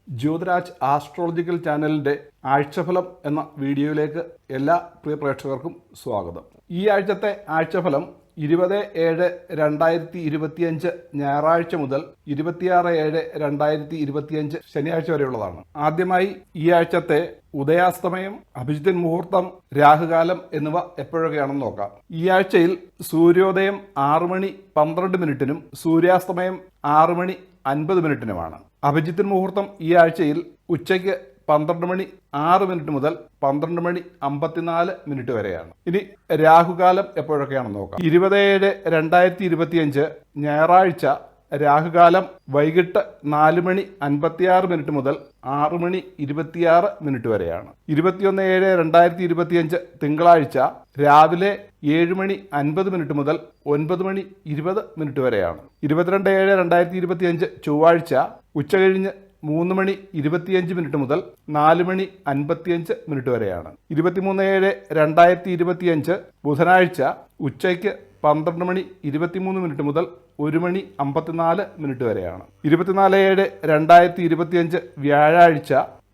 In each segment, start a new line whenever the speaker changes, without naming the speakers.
Jyothiraj astrological ചാനലിൻ്റെ ആഴ്ചഫലം എന്ന വീഡിയോയിലേക്ക് എല്ലാ പ്രിയ പ്രേക്ഷകർക്കും സ്വാഗതം. ഈ ആഴ്ചത്തെ ആഴ്ചഫലം 20/7/2025 ഞായറാഴ്ച മുതൽ 26/7/2025 ശനിയാഴ്ച വരെയുള്ളതാണ്. ആദ്യമായി ഈ ആഴ്ചത്തെ ഉദയാസ്തമയം, അഭിജിത്ത് മുഹൂർത്തം, രാഹുകാലം എന്നിവ എപ്പോഴൊക്കെയാണെന്ന് നോക്കാം. ഈ ആഴ്ചയിൽ സൂര്യോദയം 6:12 സൂര്യാസ്തമയം 6:50 അഭിജിത്ത് മുഹൂർത്തം ഈ ആഴ്ചയിൽ ഉച്ചയ്ക്ക് 12:06 മുതൽ 12:54 വരെയാണ്. ഇനി രാഹുകാലം എപ്പോഴൊക്കെയാണെന്ന് നോക്കാം. 20/7/2025 ഞായറാഴ്ച രാഹുകാലം വൈകിട്ട് 4:56 മുതൽ 6:26 വരെയാണ്. 21/7/2025 തിങ്കളാഴ്ച രാവിലെ 7:50 മുതൽ 9:20 വരെയാണ്. 22/7/2025 ചൊവ്വാഴ്ച ഉച്ചകഴിഞ്ഞ് 3:25 മുതൽ 4:55 വരെയാണ്. 23/7/2025 ബുധനാഴ്ച ഉച്ചയ്ക്ക് 12:23 മുതൽ 1:54 വരെയാണ്. 24/7/2025 വ്യാഴാഴ്ച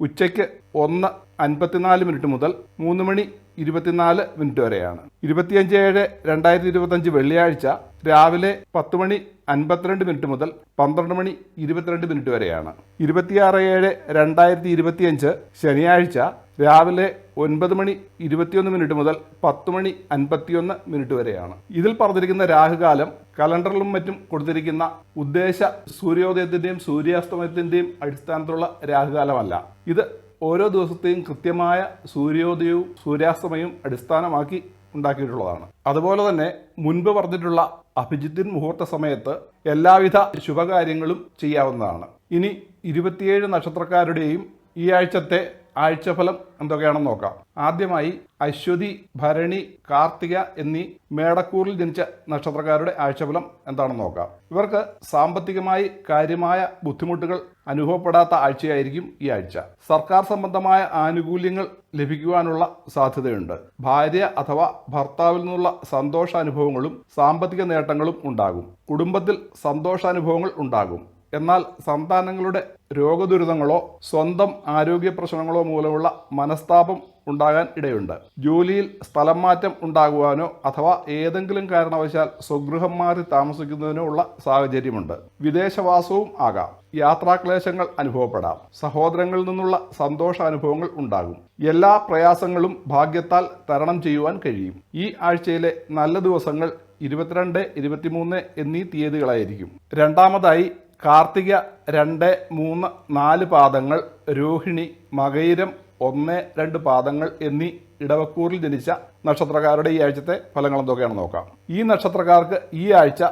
ഉച്ചയ്ക്ക് 1:54 മുതൽ 3:24 വരെയാണ്. 25/7/2025 വെള്ളിയാഴ്ച രാവിലെ 10:52 മുതൽ 12:22 വരെയാണ്. 26/7/2025 ശനിയാഴ്ച രാവിലെ 9:21 മുതൽ 10:51 വരെയാണ്. ഇതിൽ പറഞ്ഞിരിക്കുന്ന രാഹുകാലം കലണ്ടറിലും മറ്റും കൊടുത്തിരിക്കുന്ന ഉദ്ദേശ സൂര്യോദയത്തിൻ്റെയും സൂര്യാസ്തമയത്തിൻ്റെയും അടിസ്ഥാനത്തിലുള്ള രാഹുകാലമല്ല. ഇത് ഓരോ ദിവസത്തെയും കൃത്യമായ സൂര്യോദയവും സൂര്യാസ്തമയവും അടിസ്ഥാനമാക്കി ഉണ്ടാക്കിയിട്ടുള്ളതാണ്. അതുപോലെ തന്നെ മുൻപ് പറഞ്ഞിട്ടുള്ള അഭിജിത്ത് മുഹൂർത്ത സമയത്ത് എല്ലാവിധ ശുഭകാര്യങ്ങളും ചെയ്യാവുന്നതാണ്. ഇനി 27 നക്ഷത്രക്കാരുടെയും ഈ ആഴ്ചത്തെ ആഴ്ചഫലം എന്തൊക്കെയാണെന്ന് നോക്കാം. ആദ്യമായി അശ്വതി, ഭരണി, കാർത്തിക എന്നീ മേടക്കൂറിൽ ജനിച്ച നക്ഷത്രക്കാരുടെ ആഴ്ചഫലം എന്താണെന്ന് നോക്കാം. ഇവർക്ക് സാമ്പത്തികമായി കാര്യമായ ബുദ്ധിമുട്ടുകൾ അനുഭവപ്പെടാത്ത ആഴ്ചയായിരിക്കും ഈ ആഴ്ച. സർക്കാർ സംബന്ധമായ ആനുകൂല്യങ്ങൾ ലഭിക്കുവാനുള്ള സാധ്യതയുണ്ട്. ഭാര്യ അഥവാ ഭർത്താവിൽ നിന്നുള്ള സന്തോഷാനുഭവങ്ങളും സാമ്പത്തിക നേട്ടങ്ങളും ഉണ്ടാകും. കുടുംബത്തിൽ സന്തോഷാനുഭവങ്ങൾ ഉണ്ടാകും. എന്നാൽ സന്താനങ്ങളുടെ രോഗദുരിതങ്ങളോ സ്വന്തം ആരോഗ്യ പ്രശ്നങ്ങളോ മൂലമുള്ള മനസ്താപം ഉണ്ടാകാൻ ഇടയുണ്ട്. ജോലിയിൽ സ്ഥലം മാറ്റം ഉണ്ടാകുവാനോ അഥവാ ഏതെങ്കിലും കാരണവശാൽ സ്വഗൃഹം മാറി താമസിക്കുന്നതിനോ ഉള്ള സാഹചര്യമുണ്ട്. വിദേശവാസവും ആകാം. യാത്രാക്ലേശങ്ങൾ അനുഭവപ്പെടാം. സഹോദരങ്ങളിൽ നിന്നുള്ള സന്തോഷാനുഭവങ്ങൾ ഉണ്ടാകും. എല്ലാ പ്രയാസങ്ങളും ഭാഗ്യത്താൽ തരണം ചെയ്യുവാൻ കഴിയും. ഈ ആഴ്ചയിലെ നല്ല ദിവസങ്ങൾ 22, 23 എന്നീ തീയതികളായിരിക്കും. രണ്ടാമതായി കാർത്തിക 2, 3, 4 പാദങ്ങൾ, രോഹിണി, മകയിരം 1, 2 പാദങ്ങൾ എന്നീ ഇടവക്കൂറിൽ ജനിച്ച നക്ഷത്രക്കാരുടെ ഈ ആഴ്ചത്തെ ഫലങ്ങൾ എന്തൊക്കെയാണെന്ന് നോക്കാം. ഈ നക്ഷത്രക്കാർക്ക് ഈ ആഴ്ച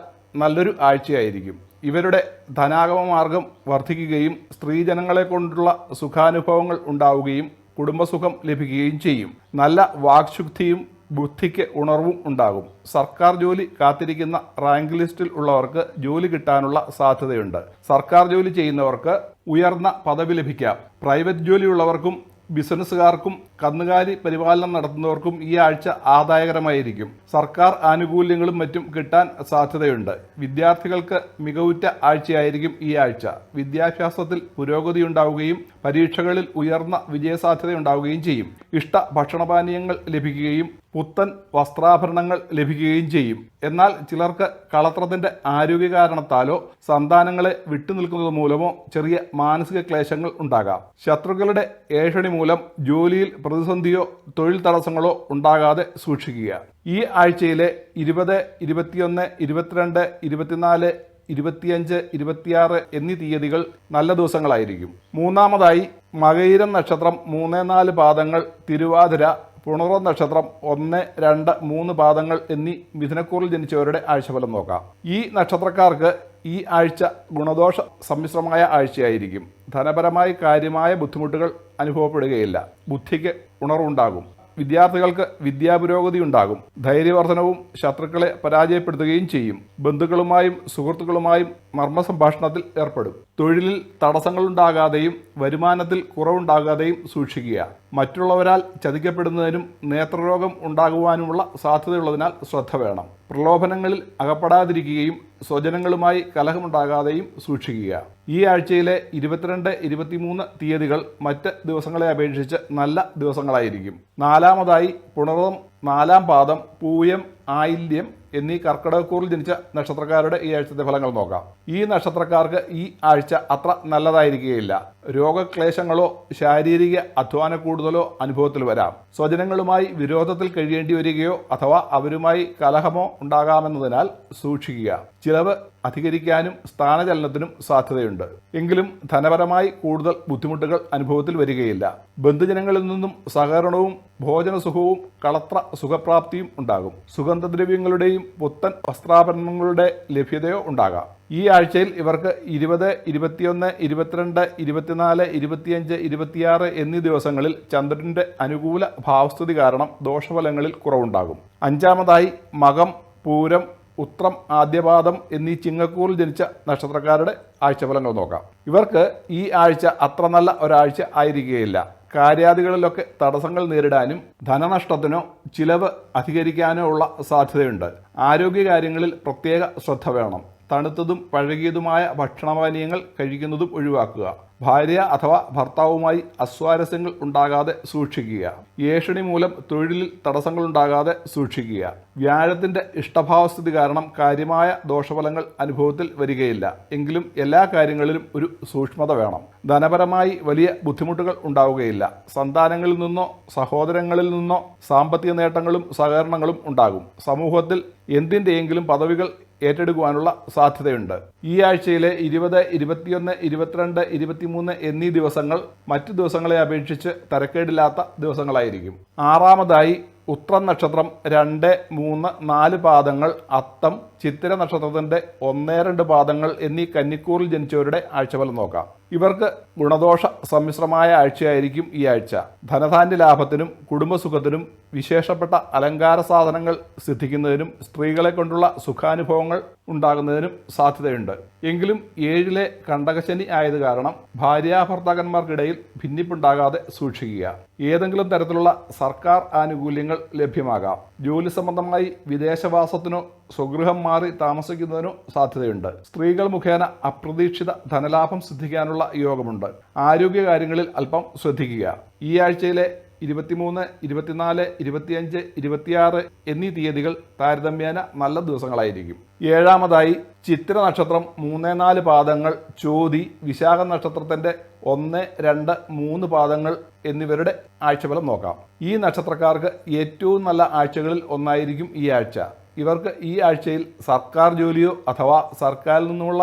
നല്ലൊരു ആഴ്ചയായിരിക്കും. ഇവരുടെ ധനാഗമ മാർഗം വർദ്ധിക്കുകയും സ്ത്രീജനങ്ങളെ കൊണ്ടുള്ള സുഖാനുഭവങ്ങൾ ഉണ്ടാവുകയും കുടുംബസുഖം ലഭിക്കുകയും ചെയ്യും. നല്ല വാക്ശുദ്ധിയും ബുദ്ധിക്ക് ഉണർവും ഉണ്ടാകും. സർക്കാർ ജോലി കാത്തിരിക്കുന്ന റാങ്ക് ലിസ്റ്റിൽ ഉള്ളവർക്ക് ജോലി കിട്ടാനുള്ള സാധ്യതയുണ്ട്. സർക്കാർ ജോലി ചെയ്യുന്നവർക്ക് ഉയർന്ന പദവി ലഭിക്കാം. പ്രൈവറ്റ് ജോലിയുള്ളവർക്കും ബിസിനസ്സുകാർക്കും കന്നുകാലി പരിപാലനം നടത്തുന്നവർക്കും ഈ ആഴ്ച ആദായകരമായിരിക്കും. സർക്കാർ ആനുകൂല്യങ്ങളും മറ്റും കിട്ടാൻ സാധ്യതയുണ്ട്. വിദ്യാർത്ഥികൾക്ക് മികവുറ്റ ആഴ്ചയായിരിക്കും ഈ ആഴ്ച. വിദ്യാഭ്യാസത്തിൽ പുരോഗതി ഉണ്ടാവുകയും പരീക്ഷകളിൽ ഉയർന്ന വിജയസാധ്യത ഉണ്ടാവുകയും ചെയ്യും. ഇഷ്ട ഭക്ഷണപാനീയങ്ങൾ ലഭിക്കുകയും പുത്തൻ വസ്ത്രാഭരണങ്ങൾ ലഭിക്കുകയും ചെയ്യും. എന്നാൽ ചിലർക്ക് കളത്രത്തിന്റെ ആരോഗ്യ കാരണത്താലോ സന്താനങ്ങളെ വിട്ടുനിൽക്കുന്നത് മൂലമോ ചെറിയ മാനസിക ക്ലേശങ്ങൾ ഉണ്ടാകാം. ശത്രുക്കളുടെ ഏഷണി മൂലം ജോലിയിൽ പ്രതിസന്ധിയോ തൊഴിൽ തടസ്സങ്ങളോ ഉണ്ടാകാതെ സൂക്ഷിക്കുക. ഈ ആഴ്ചയിലെ 20, 21, 22, 24, 25, 26 എന്നീ തീയതികൾ നല്ല ദിവസങ്ങളായിരിക്കും. മൂന്നാമതായി മകയിരം നക്ഷത്രം 3, 4 പാദങ്ങൾ, തിരുവാതിര, പുണർവം നക്ഷത്രം 1, 2, 3 പാദങ്ങൾ എന്നീ മിഥുനക്കൂറിൽ ജനിച്ചവരുടെ ആഴ്ചഫലം നോക്കാം. ഈ നക്ഷത്രക്കാർക്ക് ഈ ആഴ്ച ഗുണദോഷ സമ്മിശ്രമായ ആഴ്ചയായിരിക്കും. ധനപരമായി കാര്യമായ ബുദ്ധിമുട്ടുകൾ അനുഭവപ്പെടുകയില്ല. ബുദ്ധിക്ക് ഉണർവുണ്ടാകും. വിദ്യാർത്ഥികൾക്ക് വിദ്യാപുരോഗതി ഉണ്ടാകും. ധൈര്യവർദ്ധനവും ശത്രുക്കളെ പരാജയപ്പെടുത്തുകയും ചെയ്യും. ബന്ധുക്കളുമായും സുഹൃത്തുക്കളുമായും മർമ്മസംഭാഷണത്തിൽ ഏർപ്പെടും. തൊഴിലിൽ തടസ്സങ്ങളുണ്ടാകാതെയും വരുമാനത്തിൽ കുറവുണ്ടാകാതെയും സൂക്ഷിക്കുക. മറ്റുള്ളവരാൽ ചതിക്കപ്പെടുന്നതിനും നേത്രരോഗം ഉണ്ടാകുവാനുമുള്ള സാധ്യതയുള്ളതിനാൽ ശ്രദ്ധ വേണം. പ്രലോഭനങ്ങളിൽ അകപ്പെടാതിരിക്കുകയും സ്വജനങ്ങളുമായി കലഹമുണ്ടാകാതെയും സൂക്ഷിക്കുക. ഈ ആഴ്ചയിലെ 22, 23 തീയതികൾ മറ്റ് ദിവസങ്ങളെ അപേക്ഷിച്ച് നല്ല ദിവസങ്ങളായിരിക്കും. നാലാമതായി പുണർതം, 4-ാം പാദം, പൂയം, ആയില്യം എന്നീ കർക്കിടകക്കൂറിൽ ജനിച്ച നക്ഷത്രക്കാരുടെ ഈ ആഴ്ചത്തെ ഫലങ്ങൾ നോക്കാം. ഈ നക്ഷത്രക്കാർക്ക് ഈ ആഴ്ച അത്ര നല്ലതായിരിക്കുകയില്ല. രോഗക്ലേശങ്ങളോ ശാരീരിക അധ്വാന കൂടുതലോ അനുഭവത്തിൽ വരാം. സ്വജനങ്ങളുമായി വിരോധത്തിൽ കഴിയേണ്ടി വരികയോ അഥവാ അവരുമായി കലഹമോ ഉണ്ടാകാമെന്നതിനാൽ സൂക്ഷിക്കുക. ചിലവ് അധികരിക്കാനും സ്ഥാനചലനത്തിനും സാധ്യതയുണ്ട്. എങ്കിലും ധനപരമായി കൂടുതൽ ബുദ്ധിമുട്ടുകൾ അനുഭവത്തിൽ വരികയില്ല. ബന്ധുജനങ്ങളിൽ നിന്നും സഹകരണവും ഭോജനസുഖവും കളത്ര സുഖപ്രാപ്തിയും ഉണ്ടാകും. സുഗന്ധദ്രവ്യങ്ങളുടെയും പുത്തൻ വസ്ത്രാഭരണങ്ങളുടെ ലഭ്യതയോ ഉണ്ടാകാം. ഈ ആഴ്ചയിൽ ഇവർക്ക് 20, 21, 22, 24, 25, 26 എന്നീ ദിവസങ്ങളിൽ ചന്ദ്രന്റെ അനുകൂല ഭാവസ്ഥിതി കാരണം ദോഷഫലങ്ങളിൽ കുറവുണ്ടാകും. അഞ്ചാമതായി മകം, പൂരം, ഉത്രം, ആദ്യപാദം എന്നീ ചിങ്ങക്കൂറിൽ ജനിച്ച നക്ഷത്രക്കാരുടെ ആഴ്ചഫലങ്ങൾ നോക്കാം. ഇവർക്ക് ഈ ആഴ്ച അത്ര നല്ല ഒരാഴ്ച ആയിരിക്കുകയില്ല. കാര്യാദികളിലൊക്കെ തടസ്സങ്ങൾ നേരിടാനും ധനനഷ്ടത്തിനോ ചിലവ് അധികരിക്കാനോ ഉള്ള സാധ്യതയുണ്ട്. ആരോഗ്യകാര്യങ്ങളിൽ പ്രത്യേക ശ്രദ്ധ വേണം. തണുത്തതും പഴകിയതുമായ ഭക്ഷണപാനീയങ്ങൾ കഴിക്കുന്നതും ഒഴിവാക്കുക. ഭാര്യ അഥവാ ഭർത്താവുമായി അസ്വാരസ്യങ്ങൾ ഉണ്ടാകാതെ സൂക്ഷിക്കുക. ഏഷണി മൂലം തൊഴിലിൽ തടസ്സങ്ങൾ ഉണ്ടാകാതെ സൂക്ഷിക്കുക. വ്യാഴത്തിന്റെ ഇഷ്ടഭാവസ്ഥിതി കാരണം കാര്യമായ ദോഷഫലങ്ങൾ അനുഭവത്തിൽ വരികയില്ല. എങ്കിലും എല്ലാ കാര്യങ്ങളിലും ഒരു സൂക്ഷ്മത വേണം. ധനപരമായി വലിയ ബുദ്ധിമുട്ടുകൾ ഉണ്ടാവുകയില്ല. സന്താനങ്ങളിൽ നിന്നോ സഹോദരങ്ങളിൽ നിന്നോ സാമ്പത്തിക നേട്ടങ്ങളും സഹകരണങ്ങളും ഉണ്ടാകും. സമൂഹത്തിൽ എന്തിൻ്റെയെങ്കിലും പദവികൾ ഏറ്റെടുക്കുവാനുള്ള സാധ്യതയുണ്ട്. ഈ ആഴ്ചയിലെ 20, 21, 22, 23 എന്നീ ദിവസങ്ങൾ മറ്റു ദിവസങ്ങളെ അപേക്ഷിച്ച് തരക്കേടില്ലാത്ത ദിവസങ്ങളായിരിക്കും. ആറാമതായി ഉത്രം നക്ഷത്രം, 2, 3, 4 പാദങ്ങൾ, അത്തം, ചിത്തിര നക്ഷത്രത്തിന്റെ 1, 2 പാദങ്ങൾ എന്നീ കന്നിക്കൂറിൽ ജനിച്ചവരുടെ ആഴ്ചഫലം നോക്കാം. ഇവർക്ക് ഗുണദോഷ സമ്മിശ്രമായ ആഴ്ചയായിരിക്കും ഈ ആഴ്ച. ധനധാന്യ ലാഭത്തിനും കുടുംബസുഖത്തിനും വിശേഷപ്പെട്ട അലങ്കാര സാധനങ്ങൾ സിദ്ധിക്കുന്നതിനും സ്ത്രീകളെ കൊണ്ടുള്ള സുഖാനുഭവങ്ങൾ ഉണ്ടാകുന്നതിനും സാധ്യതയുണ്ട്. എങ്കിലും 7-ലെ കണ്ടകശനി ആയത് കാരണം ഭാര്യാഭർത്താക്കന്മാർക്കിടയിൽ ഭിന്നിപ്പുണ്ടാകാതെ സൂക്ഷിക്കുക. ഏതെങ്കിലും തരത്തിലുള്ള സർക്കാർ ആനുകൂല്യങ്ങൾ ലഭ്യമാകാം. ജോലി സംബന്ധമായി വിദേശവാസത്തിനോ സ്വഗൃഹം മാറി താമസിക്കുന്നതിനോ സാധ്യതയുണ്ട്. സ്ത്രീകൾ മുഖേന അപ്രതീക്ഷിത ധനലാഭം സിദ്ധിക്കാനുള്ള യോഗമുണ്ട്. ആരോഗ്യകാര്യങ്ങളിൽ അല്പം ശ്രദ്ധിക്കുക. ഈ ആഴ്ചയിലെ 23, 24, 25, 26 എന്നീ തീയതികൾ താരതമ്യേന നല്ല ദിവസങ്ങളായിരിക്കും. ഏഴാമതായി ചിത്തിര നക്ഷത്രം, 3, 4 പാദങ്ങൾ, ചോതി, വിശാഖ നക്ഷത്രത്തിന്റെ 1, 2, 3 പാദങ്ങൾ എന്നിവരുടെ ആഴ്ചഫലം നോക്കാം. ഈ നക്ഷത്രക്കാർക്ക് ഏറ്റവും നല്ല ആഴ്ചകളിൽ ഒന്നായിരിക്കും ഈ ആഴ്ച. ഇവർക്ക് ഈ ആഴ്ചയിൽ സർക്കാർ ജോലിയോ അഥവാ സർക്കാരിൽ നിന്നുള്ള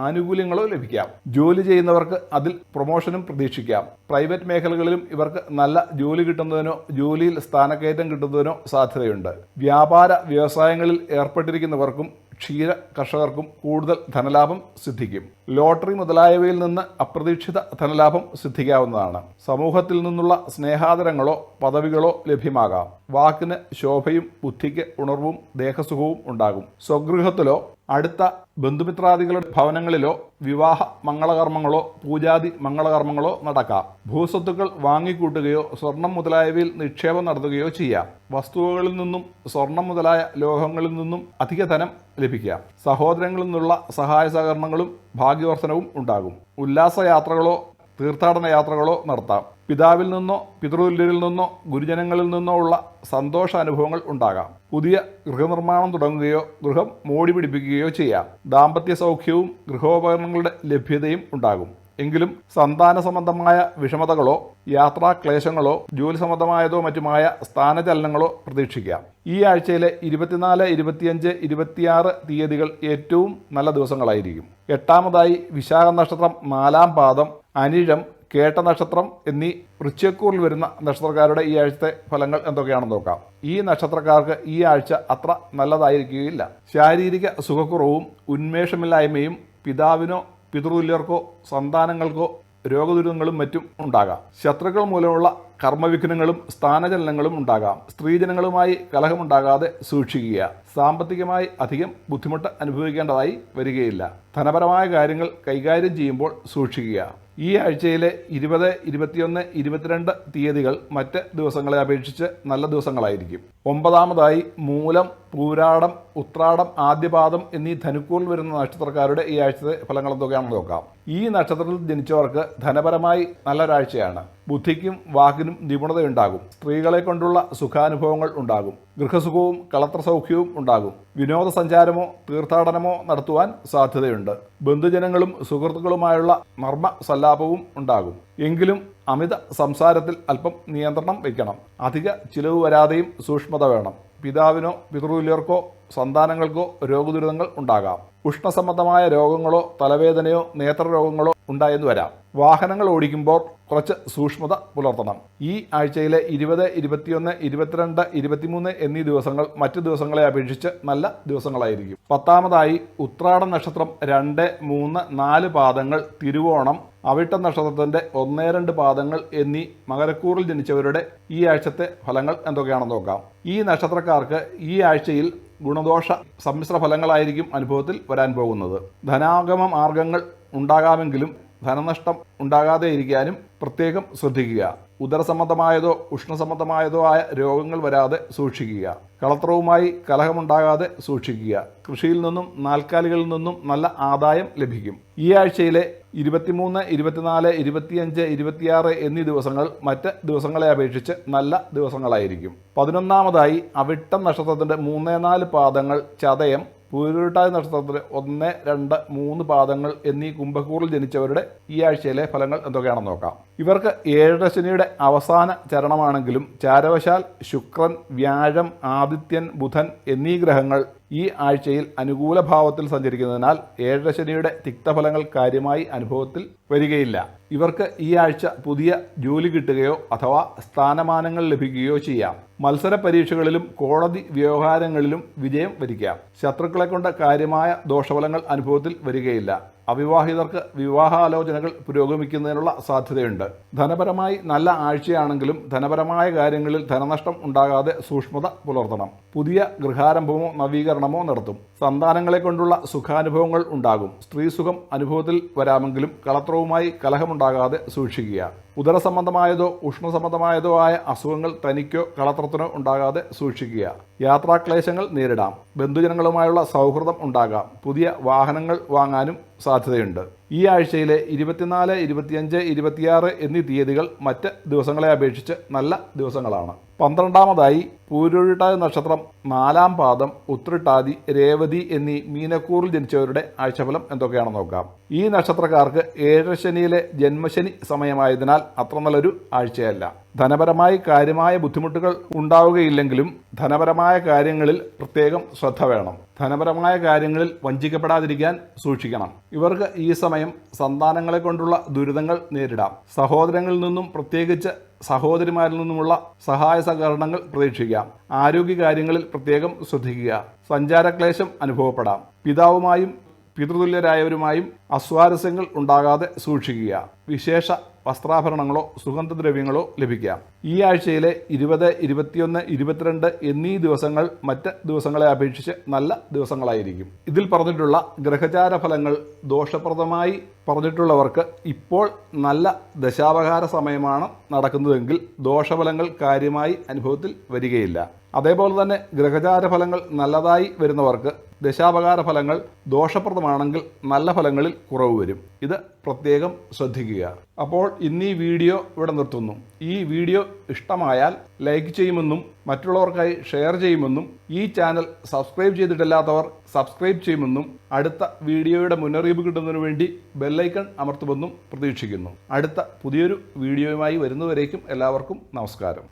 ആനുകൂല്യങ്ങളോ ലഭിക്കാം. ജോലി ചെയ്യുന്നവർക്ക് അതിൽ പ്രൊമോഷനും പ്രതീക്ഷിക്കാം. പ്രൈവറ്റ് മേഖലകളിലും ഇവർക്ക് നല്ല ജോലി കിട്ടുന്നതിനോ ജോലിയിൽ സ്ഥാനക്കയറ്റം കിട്ടുന്നതിനോ സാധ്യതയുണ്ട്. വ്യാപാര വ്യവസായങ്ങളിൽ ഏർപ്പെട്ടിരിക്കുന്നവർക്കും ക്ഷീര കർഷകർക്കും കൂടുതൽ ധനലാഭം സിദ്ധിക്കും. ലോട്ടറി മുതലായവയിൽ നിന്ന് അപ്രതീക്ഷിത ധനലാഭം സിദ്ധിക്കാവുന്നതാണ്. സമൂഹത്തിൽ നിന്നുള്ള സ്നേഹാദരങ്ങളോ പദവികളോ ലഭ്യമാകാം. വാക്കിന് ശോഭയും ബുദ്ധിക്ക് ഉണർവും ദേഹസുഖവും ഉണ്ടാകും. സ്വഗൃഹത്തിലോ അടുത്ത ബന്ധുമിത്രാദികളുടെ ഭവനങ്ങളിലോ വിവാഹ മംഗളകർമ്മങ്ങളോ പൂജാതി മംഗളകർമ്മങ്ങളോ നടക്കാം. ഭൂസ്വത്തുക്കൾ വാങ്ങിക്കൂട്ടുകയോ സ്വർണം മുതലായവയിൽ നിക്ഷേപം നടത്തുകയോ ചെയ്യാം. വസ്തുവകളിൽ നിന്നും സ്വർണം മുതലായ ലോഹങ്ങളിൽ നിന്നും അധിക ധനം ലഭിക്കാം. സഹോദരങ്ങളിൽ നിന്നുള്ള സഹായ സഹകരണങ്ങളും ഭാഗ്യവർദ്ധനവും ഉണ്ടാകും. ഉല്ലാസയാത്രകളോ തീർത്ഥാടന യാത്രകളോ നടത്താം. പിതാവിൽ നിന്നോ പിതൃതുല്യരിൽ നിന്നോ ഗുരുജനങ്ങളിൽ നിന്നോ ഉള്ള സന്തോഷാനുഭവങ്ങൾ ഉണ്ടാകാം. പുതിയ ഗൃഹനിർമ്മാണം തുടങ്ങുകയോ ഗൃഹം മോടി പിടിപ്പിക്കുകയോ ചെയ്യാം. ദാമ്പത്യ സൗഖ്യവും ഗൃഹോപകരണങ്ങളുടെ ലഭ്യതയും ഉണ്ടാകും. എങ്കിലും സന്താന സംബന്ധമായ വിഷമതകളോ യാത്രാക്ലേശങ്ങളോ ജോലി സംബന്ധമായതോ മറ്റുമായ സ്ഥാനചലനങ്ങളോ പ്രതീക്ഷിക്കാം. ഈ ആഴ്ചയിലെ 24, 25, 26 തീയതികൾ ഏറ്റവും നല്ല ദിവസങ്ങളായിരിക്കും. എട്ടാമതായി വിശാഖ നക്ഷത്രം, 4-ാം പാദം, അനിഴം, കേട്ട നക്ഷത്രം എന്നീ വൃശ്ചികക്കൂറിൽ വരുന്ന നക്ഷത്രക്കാരുടെ ഈ ആഴ്ചത്തെ ഫലങ്ങൾ എന്തൊക്കെയാണെന്ന് നോക്കാം. ഈ നക്ഷത്രക്കാർക്ക് ഈ ആഴ്ച അത്ര നല്ലതായിരിക്കുകയില്ല. ശാരീരിക സുഖക്കുറവും ഉന്മേഷമില്ലായ്മയും പിതാവിനോ പിതൃതുല്യർക്കോ സന്താനങ്ങൾക്കോ രോഗദുരിതങ്ങളും മറ്റും ഉണ്ടാകാം. ശത്രുക്കൾ മൂലമുള്ള കർമ്മവിഘ്നങ്ങളും സ്ഥാനചലനങ്ങളും ഉണ്ടാകാം. സ്ത്രീജനങ്ങളുമായി കലഹമുണ്ടാകാതെ സൂക്ഷിക്കുക. സാമ്പത്തികമായി അധികം ബുദ്ധിമുട്ട് അനുഭവിക്കേണ്ടതായി വരികയില്ല. ധനപരമായ കാര്യങ്ങൾ കൈകാര്യം ചെയ്യുമ്പോൾ സൂക്ഷിക്കുക. ഈ ആഴ്ചയിലെ 20, 21, 22 തീയതികൾ മറ്റ് ദിവസങ്ങളെ അപേക്ഷിച്ച് നല്ല ദിവസങ്ങളായിരിക്കും. 9-ാമതായി മൂലം, പൂരാടം, ഉത്രാടം, ആദ്യപാദം എന്നീ ധനുക്കൂറിൽ വരുന്ന നക്ഷത്രക്കാരുടെ ഈ ആഴ്ചത്തെ ഫലങ്ങൾ എന്തൊക്കെയാണെന്ന് നോക്കാം. ഈ നക്ഷത്രത്തിൽ ജനിച്ചവർക്ക് ധനപരമായി നല്ലൊരാഴ്ചയാണ്. ബുദ്ധിക്കും വാക്കിനും നിപുണതയുണ്ടാകും. സ്ത്രീകളെ കൊണ്ടുള്ള സുഖാനുഭവങ്ങൾ ഉണ്ടാകും. ഗൃഹസുഖവും കളത്ര സൗഖ്യവും ഉണ്ടാകും. വിനോദസഞ്ചാരമോ തീർത്ഥാടനമോ നടത്തുവാൻ സാധ്യതയുണ്ട്. ബന്ധുജനങ്ങളും സുഹൃത്തുക്കളുമായുള്ള നർമ്മ സല്ലാപവും ഉണ്ടാകും. എങ്കിലും അമിത സംസാരത്തിൽ അല്പം നിയന്ത്രണം വയ്ക്കണം. അധിക ചിലവ് വരാതെയും സൂക്ഷ്മത വേണം. പിതാവിനോ പിതൃതുല്യർക്കോ സന്താനങ്ങൾക്കോ രോഗദുരിതങ്ങൾ ഉണ്ടാകാം. ഉഷ്ണസംബന്ധമായ രോഗങ്ങളോ തലവേദനയോ നേത്രരോഗങ്ങളോ ഉണ്ടായെന്ന് വരാം. വാഹനങ്ങൾ ഓടിക്കുമ്പോൾ കുറച്ച് സൂക്ഷ്മത പുലർത്തണം. ഈ ആഴ്ചയിലെ 20, 21, 22, 23 എന്നീ ദിവസങ്ങൾ മറ്റു ദിവസങ്ങളെ അപേക്ഷിച്ച് നല്ല ദിവസങ്ങളായിരിക്കും. 10-ാമതായി ഉത്രാടം നക്ഷത്രം 2, 3, 4 പാദങ്ങൾ, തിരുവോണം, അവിട്ടം നക്ഷത്രത്തിന്റെ 1, 2 പാദങ്ങൾ എന്നീ മകരക്കൂറിൽ ജനിച്ചവരുടെ ഈ ആഴ്ചത്തെ ഫലങ്ങൾ എന്തൊക്കെയാണെന്ന് നോക്കാം. ഈ നക്ഷത്രക്കാർക്ക് ഈ ആഴ്ചയിൽ ഗുണദോഷ സമ്മിശ്ര ഫലങ്ങളായിരിക്കും അനുഭവത്തിൽ വരാൻ പോകുന്നത്. ധനാഗമ മാർഗങ്ങൾ ഉണ്ടാകാമെങ്കിലും ധനനഷ്ടം ഉണ്ടാകാതെ ഇരിക്കാനും പ്രത്യേകം ശ്രദ്ധിക്കുക. ഉദരസംബന്ധമായതോ ഉഷ്ണസംബന്ധമായതോ ആയ രോഗങ്ങൾ വരാതെ സൂക്ഷിക്കുക. കളത്രവുമായി കലഹമുണ്ടാകാതെ സൂക്ഷിക്കുക. കൃഷിയിൽ നിന്നും നാൽക്കാലികളിൽ നിന്നും നല്ല ആദായം ലഭിക്കും. ഈ ആഴ്ചയിലെ 23, 24, 25, 26 എന്നീ ദിവസങ്ങൾ മറ്റ് ദിവസങ്ങളെ അപേക്ഷിച്ച് നല്ല ദിവസങ്ങളായിരിക്കും. 11-ാമതായി അവിട്ടം നക്ഷത്രത്തിന്റെ 3, 4 പാദങ്ങൾ, ചതയം, പൂരുരുട്ടാതി നക്ഷത്രത്തിന് 1, 2, 3 പാദങ്ങൾ എന്നീ കുംഭക്കൂറിൽ ജനിച്ചവരുടെ ഈ ആഴ്ചയിലെ ഫലങ്ങൾ എന്തൊക്കെയാണെന്ന് നോക്കാം. ഇവർക്ക് 7 ശനിയുടെ അവസാന ചരണമാണെങ്കിലും ചാരവശാൽ ശുക്രൻ, വ്യാഴം, ആദിത്യൻ, ബുധൻ എന്നീ ഗ്രഹങ്ങൾ ഈ ആഴ്ചയിൽ അനുകൂല ഭാവത്തിൽ സഞ്ചരിക്കുന്നതിനാൽ 7 ശനിയുടെ തിക്തഫലങ്ങൾ കാര്യമായി അനുഭവത്തിൽ വരികയില്ല. ഇവർക്ക് ഈ ആഴ്ച പുതിയ ജോലി കിട്ടുകയോ അഥവാ സ്ഥാനമാനങ്ങൾ ലഭിക്കുകയോ ചെയ്യാം. മത്സര പരീക്ഷകളിലും കോടതി വ്യവഹാരങ്ങളിലും വിജയം വരിക്കാം. ശത്രുക്കളെ കൊണ്ട് കാര്യമായ ദോഷഫലങ്ങൾ അനുഭവത്തിൽ വരികയില്ല. അവിവാഹിതർക്ക് വിവാഹാലോചനകൾ പുരോഗമിക്കുന്നതിനുള്ള സാധ്യതയുണ്ട്. ധനപരമായി നല്ല ആഴ്ചയാണെങ്കിലും ധനപരമായ കാര്യങ്ങളിൽ ധനനഷ്ടം ഉണ്ടാകാതെ സൂക്ഷ്മത പുലർത്തണം. പുതിയ ഗൃഹാരംഭമോ നവീകരണമോ നടത്തും. സന്താനങ്ങളെ കൊണ്ടുള്ള സുഖാനുഭവങ്ങൾ ഉണ്ടാകും. സ്ത്രീസുഖം അനുഭവത്തിൽ വരാമെങ്കിലും കളത്രവുമായി കലഹമുണ്ടാകാതെ സൂക്ഷിക്കുക. ഉദരസംബന്ധമായതോ ഉഷ്ണസംബന്ധമായതോ ആയ അസുഖങ്ങൾ തനിക്കോ കളത്രത്തിനോ ഉണ്ടാകാതെ സൂക്ഷിക്കുക. യാത്രാക്ലേശങ്ങൾ നേരിടാം. ബന്ധുജനങ്ങളുമായുള്ള സൗഹൃദം ഉണ്ടാകാം. പുതിയ വാഹനങ്ങൾ വാങ്ങാനും സാധ്യതയുണ്ട്. ഈ ആഴ്ചയിലെ 24, 25, 26 എന്നീ തീയതികൾ മറ്റ് ദിവസങ്ങളെ അപേക്ഷിച്ച് നല്ല ദിവസങ്ങളാണ്. 12-ാമതായി പൂരുരുട്ടാതി നക്ഷത്രം 4-ാം പാദം, ഉത്രട്ടാതി, രേവതി എന്നീ മീനക്കൂറിൽ ജനിച്ചവരുടെ ആഴ്ചഫലം എന്തൊക്കെയാണെന്ന് നോക്കാം. ഈ നക്ഷത്രക്കാർക്ക് 7 ശനിയിലെ ജന്മശനി സമയമായതിനാൽ അത്ര നല്ലൊരു ആഴ്ചയല്ല. ധനപരമായി കാര്യമായ ബുദ്ധിമുട്ടുകൾ ഉണ്ടാവുകയില്ലെങ്കിലും ധനപരമായ കാര്യങ്ങളിൽ പ്രത്യേകം ശ്രദ്ധ വേണം. ധനപരമായ കാര്യങ്ങളിൽ വഞ്ചിക്കപ്പെടാതിരിക്കാൻ സൂക്ഷിക്കണം. ഇവർക്ക് ഈ സമയം സന്താനങ്ങളെ കൊണ്ടുള്ള ദുരിതങ്ങൾ നേരിടാം. സഹോദരങ്ങളിൽ നിന്നും പ്രത്യേകിച്ച് സഹോദരിമാരിൽ നിന്നുമുള്ള സഹായ സഹകരണങ്ങൾ പ്രതീക്ഷിക്കാം. ആരോഗ്യകാര്യങ്ങളിൽ പ്രത്യേകം ശ്രദ്ധിക്കുക. സഞ്ചാരക്ലേശം അനുഭവപ്പെടാം. പിതാവുമായും പിതൃതുല്യരായവരുമായും അസ്വാരസ്യങ്ങൾ ഉണ്ടാകാതെ സൂക്ഷിക്കുക. വിശേഷ വസ്ത്രാഭരണങ്ങളോ സുഗന്ധദ്രവ്യങ്ങളോ ലഭിക്കാം. ഈ ആഴ്ചയിലെ 20, 21, 22 എന്നീ ദിവസങ്ങൾ മറ്റ് ദിവസങ്ങളെ അപേക്ഷിച്ച് നല്ല ദിവസങ്ങളായിരിക്കും. ഇതിൽ പറഞ്ഞിട്ടുള്ള ഗ്രഹചാര ഫലങ്ങൾ ദോഷപ്രദമായി പറഞ്ഞിട്ടുള്ളവർക്ക് ഇപ്പോൾ നല്ല ദശാവഹാര സമയമാണ് നടക്കുന്നതെങ്കിൽ ദോഷഫലങ്ങൾ കാര്യമായി അനുഭവത്തിൽ വരികയില്ല. അതേപോലെ തന്നെ ഗ്രഹചാര ഫലങ്ങൾ നല്ലതായി വരുന്നവർക്ക് ദശാപകാര ഫലങ്ങൾ ദോഷപ്രദമാണെങ്കിൽ നല്ല ഫലങ്ങളിൽ കുറവ് വരും. ഇത് പ്രത്യേകം ശ്രദ്ധിക്കുക. അപ്പോൾ ഇന്ന് ഈ വീഡിയോ ഇവിടെ നിർത്തുന്നു. ഈ വീഡിയോ ഇഷ്ടമായാൽ ലൈക്ക് ചെയ്യുമെന്നും മറ്റുള്ളവർക്കായി ഷെയർ ചെയ്യുമെന്നും ഈ ചാനൽ സബ്സ്ക്രൈബ് ചെയ്തിട്ടില്ലാത്തവർ സബ്സ്ക്രൈബ് ചെയ്യുമെന്നും അടുത്ത വീഡിയോയുടെ മുന്നറിയിപ്പ് കിട്ടുന്നതിന് വേണ്ടി ബെല്ലൈക്കൺ അമർത്തുമെന്നും പ്രതീക്ഷിക്കുന്നു. അടുത്ത പുതിയൊരു വീഡിയോയുമായി വരുന്നവരേക്കും എല്ലാവർക്കും നമസ്കാരം.